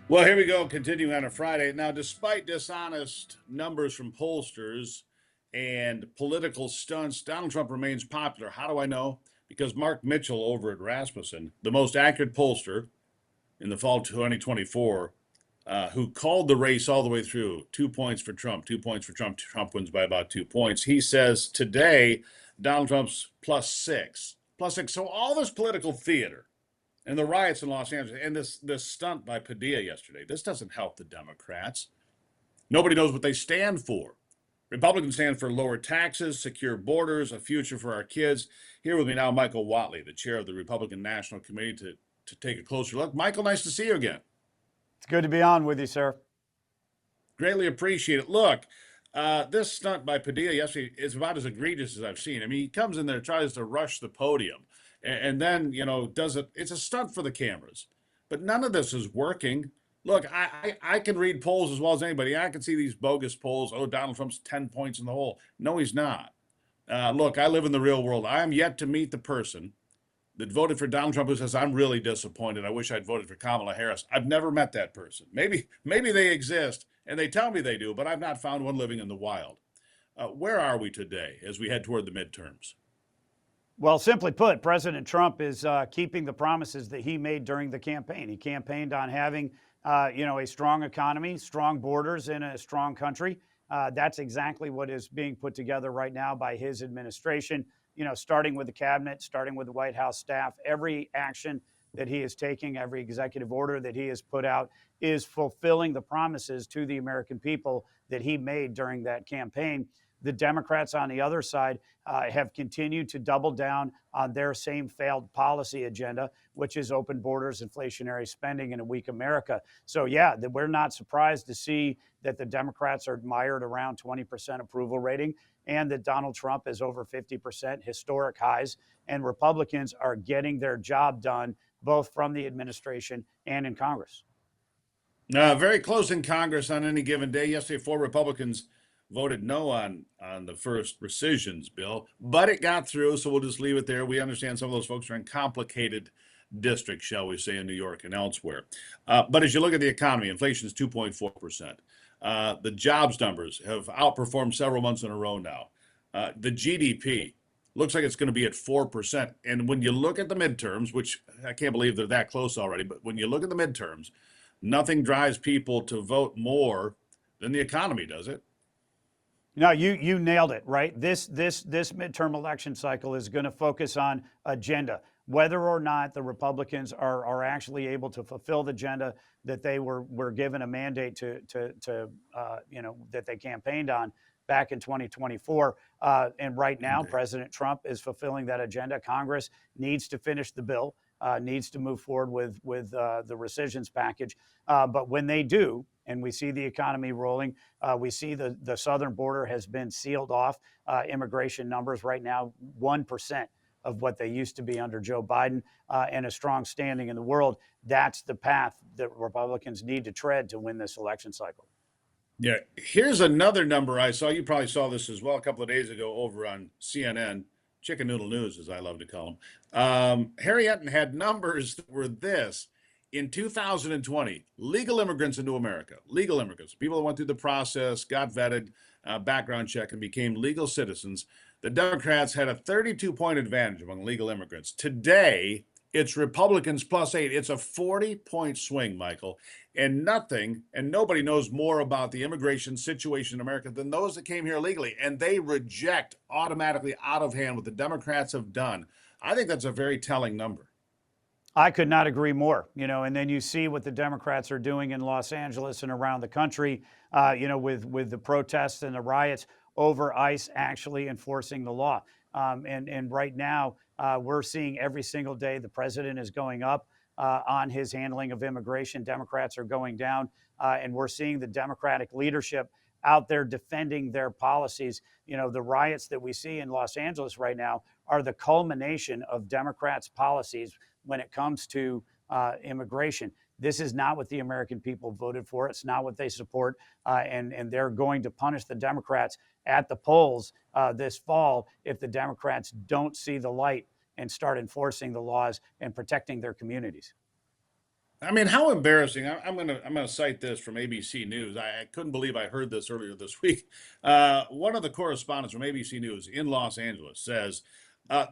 Well, here we go, continuing on a Friday. Now, despite dishonest numbers from pollsters and political stunts, Donald Trump remains popular. How do I know? Because Mark Mitchell over at Rasmussen, the most accurate pollster in the fall 2024, who called the race all the way through, 2 points for Trump, 2 points for Trump. Trump wins by about 2 points. He says today Donald Trump's plus six. Plus six. So all this political theater and the riots in Los Angeles and this stunt by Padilla yesterday. This doesn't help the Democrats. Nobody knows what they stand for. Republicans stand for lower taxes, secure borders, a future for our kids. Here with me now, Michael Whatley, the chair of the Republican National Committee, to take a closer look. Michael, nice to see you again. It's good to be on with you, sir. Greatly appreciate it. Look, this stunt by Padilla yesterday is about as egregious as I've seen. I mean, he comes in there, tries to rush the podium, and then, does it. It's a stunt for the cameras. But none of this is working. Look, I can read polls as well as anybody. I can see these bogus polls. Oh, Donald Trump's 10 points in the hole. No, he's not. Look, I live in the real world. I am yet to meet the person that voted for Donald Trump who says, I'm really disappointed. I wish I'd voted for Kamala Harris. I've never met that person. Maybe they exist and they tell me they do, but I've not found one living in the wild. Where are we today as we head toward the midterms? Well, simply put, President Trump is keeping the promises that he made during the campaign. He campaigned on having, a strong economy, strong borders, and a strong country. That's exactly what is being put together right now by his administration. Starting with the cabinet, starting with the White House staff, every action that he is taking, every executive order that he has put out is fulfilling the promises to the American people that he made during that campaign. The Democrats on the other side have continued to double down on their same failed policy agenda, which is open borders, inflationary spending, and a weak America. So, yeah, we're not surprised to see that the Democrats are mired around 20% approval rating and that Donald Trump is over 50%, historic highs, and Republicans are getting their job done both from the administration and in Congress. Very close in Congress on any given day. Yesterday, 4 Republicans voted no on the first rescissions bill, but it got through, so we'll just leave it there. We understand some of those folks are in complicated districts, shall we say, in New York and elsewhere. But as you look at the economy, inflation is 2.4%. The jobs numbers have outperformed several months in a row now. The GDP looks like it's going to be at 4%. And when you look at the midterms, which I can't believe they're that close already, but when you look at the midterms, nothing drives people to vote more than the economy, does it? No, you nailed it, right? This midterm election cycle is going to focus on agenda, whether or not the Republicans are actually able to fulfill the agenda that they were given a mandate that they campaigned on back in 2024. And right now, Indeed. President Trump is fulfilling that agenda. Congress needs to finish the bill, needs to move forward with the rescissions package. But when they do, and we see the economy rolling, we see the southern border has been sealed off. Immigration numbers right now, 1% of what they used to be under Joe Biden, and a strong standing in the world. That's the path that Republicans need to tread to win this election cycle. Yeah, here's another number I saw. You probably saw this as well a couple of days ago over on CNN, Chicken Noodle News, as I love to call them. Harry Etten had numbers that were this. In 2020, legal immigrants into America, legal immigrants, people that went through the process, got vetted, background check, and became legal citizens, the Democrats had a 32-point advantage among legal immigrants. Today, it's Republicans plus 8. It's a 40-point swing, Michael. And nothing, and nobody knows more about the immigration situation in America than those that came here legally. And they reject automatically out of hand what the Democrats have done. I think that's a very telling number. I could not agree more. And then you see what the Democrats are doing in Los Angeles and around the country, with the protests and the riots over ICE actually enforcing the law. And right now, we're seeing every single day the president is going up on his handling of immigration. Democrats are going down, and we're seeing the Democratic leadership out there defending their policies. The riots that we see in Los Angeles right now are the culmination of Democrats' policies when it comes to immigration. This is not what the American people voted for. It's not what they support. And they're going to punish the Democrats at the polls this fall if the Democrats don't see the light and start enforcing the laws and protecting their communities. I mean, how embarrassing! I'm gonna cite this from ABC News. I couldn't believe I heard this earlier this week. One of the correspondents from ABC News in Los Angeles says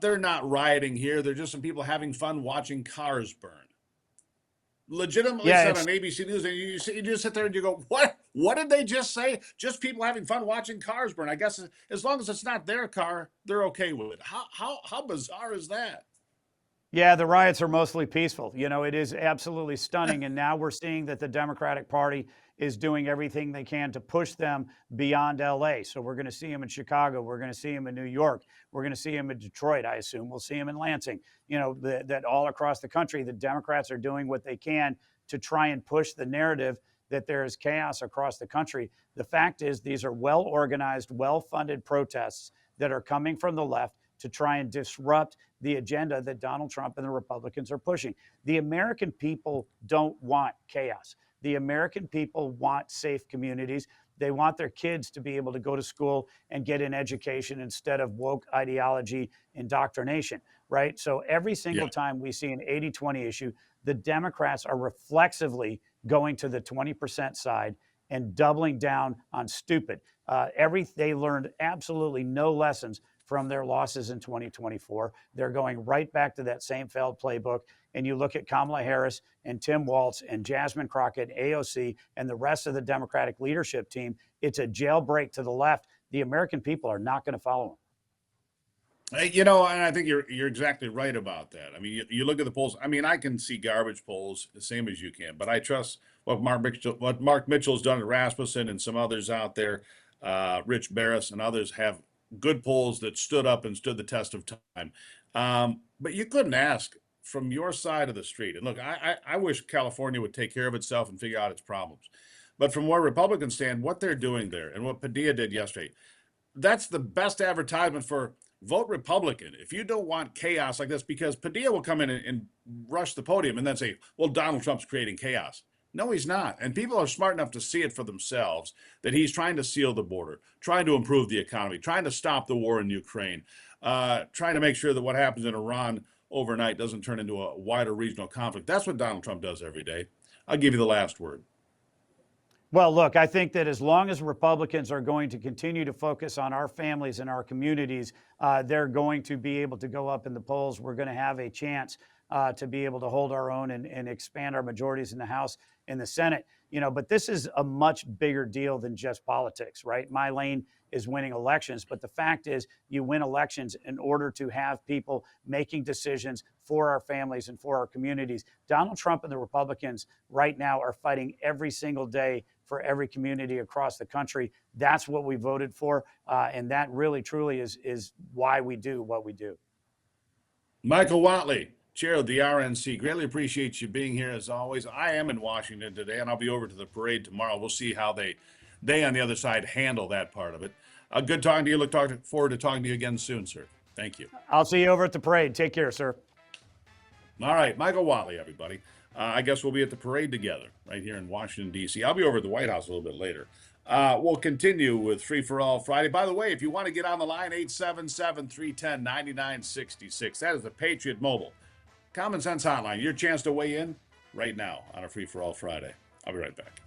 they're not rioting here. They're just some people having fun watching cars burn. Legitimately Yeah, said it's on ABC News, and you just sit there and you go, "What? What did they just say? Just people having fun watching cars burn." I guess as long as it's not their car, they're okay with it. How bizarre is that? Yeah, the riots are mostly peaceful. You know, it is absolutely stunning. And now we're seeing that the Democratic Party is doing everything they can to push them beyond LA. So we're going to see them in Chicago. We're going to see them in New York. We're going to see them in Detroit, I assume. We'll see them in Lansing. You know, that all across the country, the Democrats are doing what they can to try and push the narrative that there is chaos across the country. The fact is, these are well organized, well funded protests that are coming from the left to try and disrupt the agenda that Donald Trump and the Republicans are pushing. The American people don't want chaos. The American people want safe communities. They want their kids to be able to go to school and get an education instead of woke ideology indoctrination, right? So every single Yeah. time we see an 80-20 issue, the Democrats are reflexively going to the 20% side and doubling down on stupid. They learned absolutely no lessons from their losses in 2024. They're going right back to that same failed playbook. And you look at Kamala Harris and Tim Walz and Jasmine Crockett, AOC, and the rest of the Democratic leadership team, it's a jailbreak to the left. The American people are not going to follow them. You know, and I think you're exactly right about that. I mean, you look at the polls. I mean, I can see garbage polls the same as you can, but I trust what Mark Mitchell's done at Rasmussen and some others out there, Rich Barris and others have good polls that stood up and stood the test of time. But you couldn't ask from your side of the street. And look, I wish California would take care of itself and figure out its problems. But from where Republicans stand, what they're doing there and what Padilla did yesterday, that's the best advertisement for vote Republican if you don't want chaos like this, because Padilla will come in and rush the podium and then say, well, Donald Trump's creating chaos. No, he's not. And people are smart enough to see it for themselves that he's trying to seal the border, trying to improve the economy, trying to stop the war in Ukraine, trying to make sure that what happens in Iran overnight doesn't turn into a wider regional conflict. That's what Donald Trump does every day. I'll give you the last word. Well, look, I think that as long as Republicans are going to continue to focus on our families and our communities, they're going to be able to go up in the polls. We're going to have a chance to be able to hold our own and expand our majorities in the House and the Senate. You know, but this is a much bigger deal than just politics, right? My lane is winning elections, but the fact is, you win elections in order to have people making decisions for our families and for our communities. Donald Trump and the Republicans right now are fighting every single day for every community across the country. That's what we voted for, and that really, truly is why we do what we do. Michael Whatley, chair of the RNC, greatly appreciate you being here as always. I am in Washington today, and I'll be over to the parade tomorrow. We'll see how they on the other side handle that part of it. Good talking to you. Look forward to talking to you again soon, sir. Thank you. I'll see you over at the parade. Take care, sir. All right, Michael Whatley, everybody. I guess we'll be at the parade together right here in Washington, D.C. I'll be over at the White House a little bit later. We'll continue with Free for All Friday. By the way, if you want to get on the line, 877-310-9966. That is the Patriot Mobile Common Sense Hotline. Your chance to weigh in right now on a Free for All Friday. I'll be right back.